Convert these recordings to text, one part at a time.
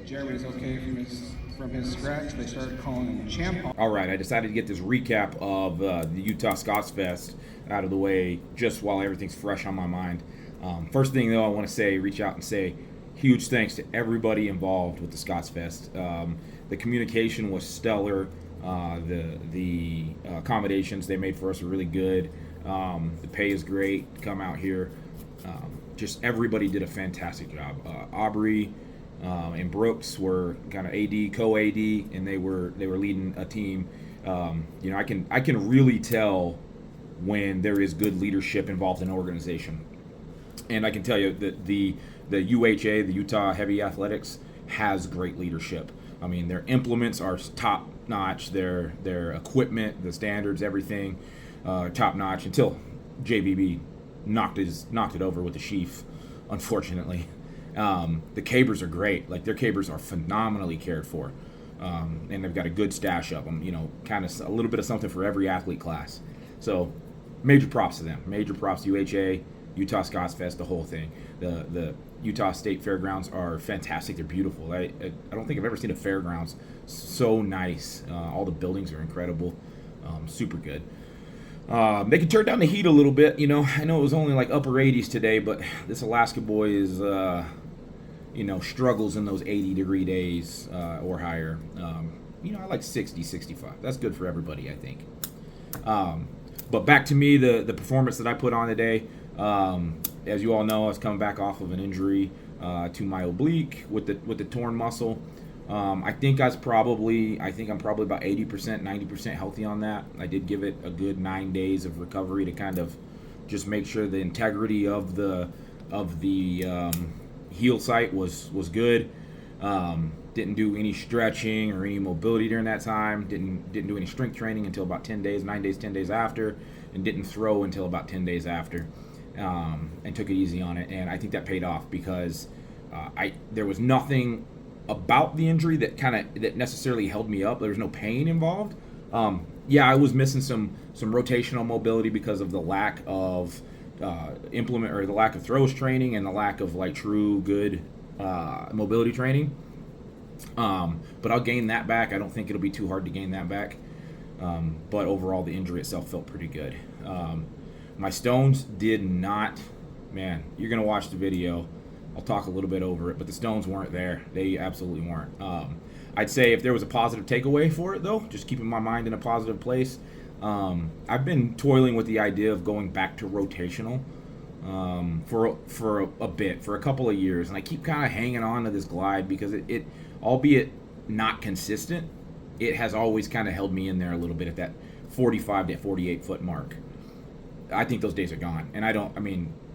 Jeremy's okay from his scratch, they started calling him Champ. All right, I decided to get this recap of the Utah Scotfest out of the way just while everything's fresh on my mind. First thing, though, I want to reach out and say huge thanks to everybody involved with the Scotfest. The communication was stellar. The accommodations they made for us are really good. The pay is great. Come out here. Just everybody did a fantastic job. Autrey and Brooks were kind of AD, co-AD, and they were leading a team. I can really tell when there is good leadership involved in an organization, and I can tell you that the UHA, the Utah Heavy Athletics, has great leadership. I mean, their implements are top notch. Their equipment, the standards, everything, top notch. Until JBB knocked it over with the Sheaf, unfortunately. The cabers are great. Like, their cabers are phenomenally cared for, and they've got a good stash of them. Kind of a little bit of something for every athlete class. So, major props to them. Major props to UHA, Utah Scotfest, the whole thing. The Utah State Fairgrounds are fantastic. They're beautiful. I don't think I've ever seen a fairgrounds so nice. All the buildings are incredible. Super good. They can turn down the heat a little bit. I know it was only like upper 80s today, but this Alaska boy is, struggles in those 80-degree days or higher. I like 60, 65. That's good for everybody, I think. But back to me, the performance that I put on today. As you all know, I was coming back off of an injury to my oblique with the torn muscle. I think I'm probably about 80%, 90% healthy on that. I did give it a good 9 days of recovery to kind of just make sure the integrity of the heel site was good. Didn't do any stretching or any mobility during that time. Didn't do any strength training until about 10 days, 9 days, 10 days after, and didn't throw until about 10 days after. And took it easy on it, and I think that paid off because there was nothing about the injury that necessarily held me up. There was no pain involved. I was missing some rotational mobility because of the lack of the lack of throws training and the lack of like true good mobility training. But I'll gain that back. I don't think it'll be too hard to gain that back. But overall, the injury itself felt pretty good. My stones did not, man, you're going to watch the video. I'll talk a little bit over it, but the stones weren't there. They absolutely weren't. I'd say if there was a positive takeaway for it, though, just keeping my mind in a positive place, I've been toiling with the idea of going back to rotational for a bit, for a couple of years, and I keep kind of hanging on to this glide because it albeit not consistent, it has always kind of held me in there a little bit at that 45 to 48 foot mark. I think those days are gone, and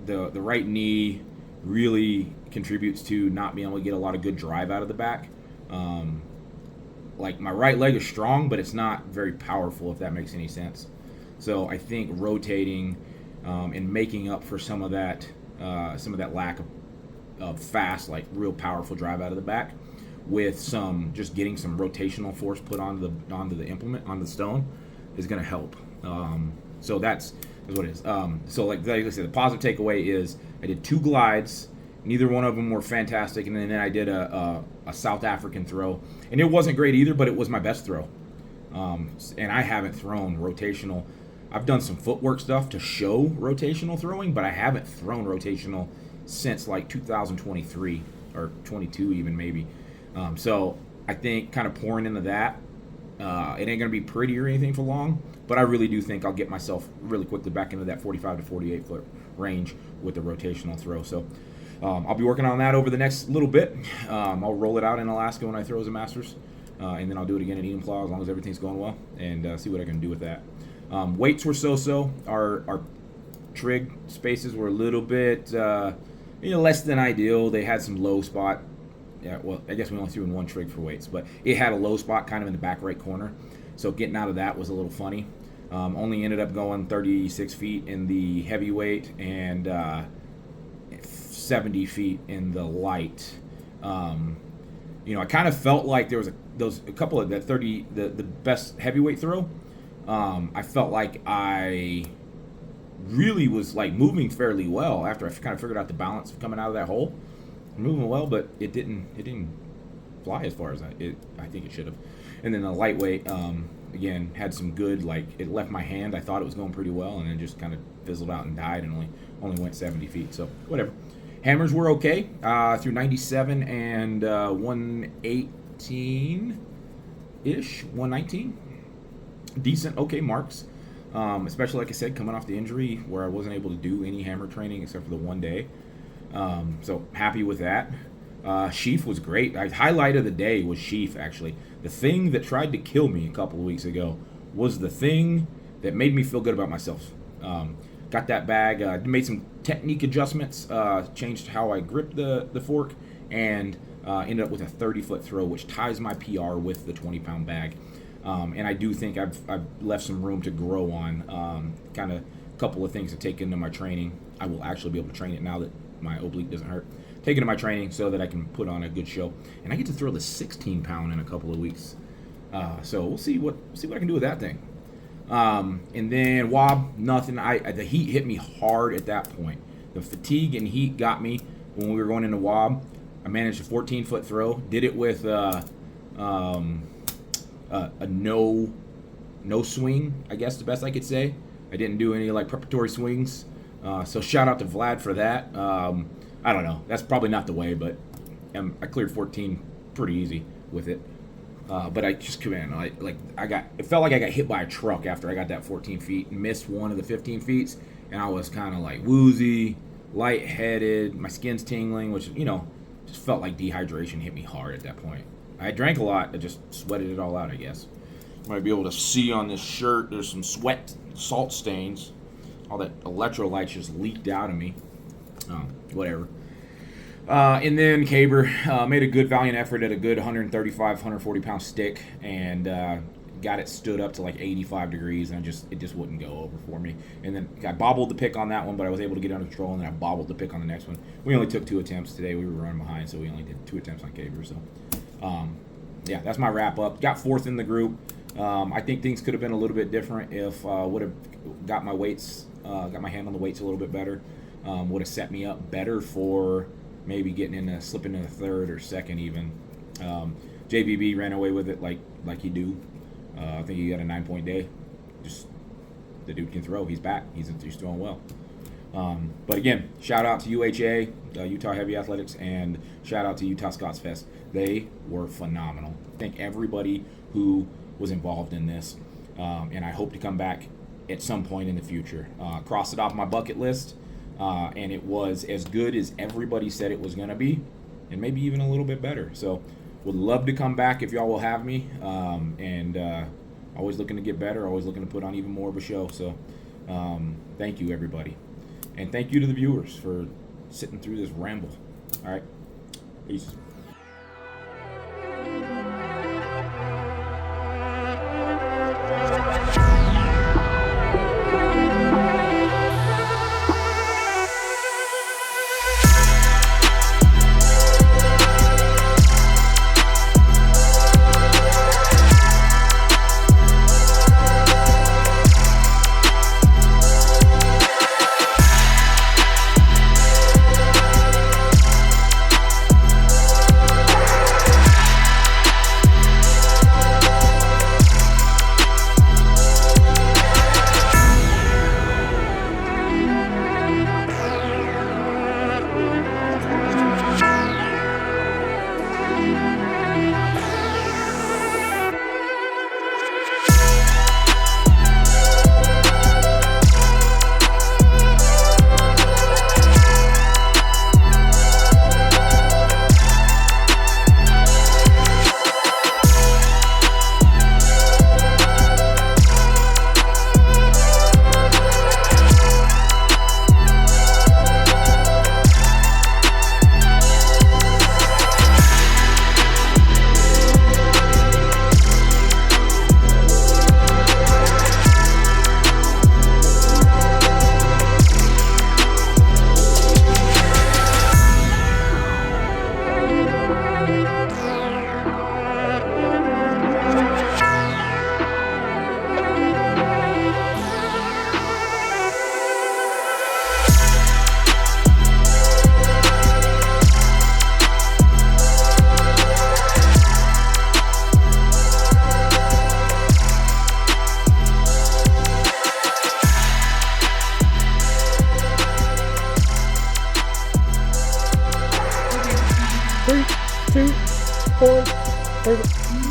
the right knee really contributes to not being able to get a lot of good drive out of the back. Like, my right leg is strong, but it's not very powerful, if that makes any sense. So I think rotating and making up for some of that lack of fast, like real powerful drive out of the back, with just getting some rotational force put onto the implement, on the stone, is going to help. So that's what it is. So like I said, the positive takeaway is I did 2 glides. Neither one of them were fantastic, and then I did a South African throw, and it wasn't great either, but it was my best throw. And I haven't thrown rotational. I've done some footwork stuff to show rotational throwing, but I haven't thrown rotational since like 2023 or 22 even maybe. So I think kind of pouring into that, it ain't going to be pretty or anything for long, but I really do think I'll get myself really quickly back into that 45 to 48 foot range with the rotational throw. So I'll be working on that over the next little bit. I'll roll it out in Alaska when I throw as a Masters, and then I'll do it again at Enumclaw as long as everything's going well, and see what I can do with that. Weights were so-so. Our trig spaces were a little bit less than ideal. They had some low spot. Yeah, well, I guess we only threw in 1 trig for weights, but it had a low spot kind of in the back right corner. So getting out of that was a little funny. Only ended up going 36 feet in the heavyweight and 70 feet in the light. I kind of felt like there was a couple of the best heavyweight throw. I felt like I really was like moving fairly well after I kind of figured out the balance of coming out of that hole. Moving well, but it didn't fly as far as I think it should have. And then the lightweight, again, had some good, like, it left my hand. I thought it was going pretty well, and then just kind of fizzled out and died, and only went 70 feet. So whatever. Hammers were okay through 97 and 118-ish, 119. Decent, okay marks. Especially, like I said, coming off the injury where I wasn't able to do any hammer training except for the one day. So happy with that. Sheaf was great. Highlight of the day was Sheaf, actually. The thing that tried to kill me a couple of weeks ago was the thing that made me feel good about myself. Got that bag, made some technique adjustments, changed how I gripped the fork, and ended up with a 30-foot throw, which ties my PR with the 20-pound bag. And I do think I've left some room to grow on, kind of a couple of things to take into my training. I will actually be able to train it now that my oblique doesn't hurt. Take it into my training so that I can put on a good show. And I get to throw the 16-pound in a couple of weeks. So we'll see what I can do with that thing. And then wob, nothing. The heat hit me hard at that point. The fatigue and heat got me when we were going into wob. I managed a 14-foot throw. Did it with a no swing, I guess the best I could say. I didn't do any like preparatory swings. So shout out to Vlad for that. I don't know. That's probably not the way, but I cleared 14 pretty easy with it. But I just come in. It felt like I got hit by a truck after I got that 14 feet and missed one of the 15 feet, and I was kind of like woozy, lightheaded. My skin's tingling, which just felt like dehydration hit me hard at that point. I drank a lot. I just sweated it all out, I guess. You might be able to see on this shirt. There's some salt stains. All that electrolytes just leaked out of me. Whatever. And then caber, made a good valiant effort at a good 135, 140 pound stick, and got it stood up to like 85 degrees, and it just wouldn't go over for me. And then I bobbled the pick on that one, but I was able to get it under control, and then I bobbled the pick on the next one. We only took 2 attempts today. We were running behind, so we only did 2 attempts on caber. So, yeah, that's my wrap up. Got 4th in the group. I think things could have been a little bit different if would have got my weights, got my hand on the weights a little bit better. Would have set me up better for maybe slipping into the 3rd or 2nd even. JBB ran away with it like he do. I think he got a 9-point day. Just the dude can throw. He's back. He's throwing well. But again, shout out to UHA, Utah Heavy Athletics, and shout out to Utah Scotfest. They were phenomenal. Thank everybody who was involved in this, and I hope to come back at some point in the future. Crossed it off my bucket list. And it was as good as everybody said it was going to be, and maybe even a little bit better. So would love to come back if y'all will have me, and always looking to get better, always looking to put on even more of a show. So thank you, everybody. And thank you to the viewers for sitting through this ramble. All right, peace. 3, 2, 1. Perfect.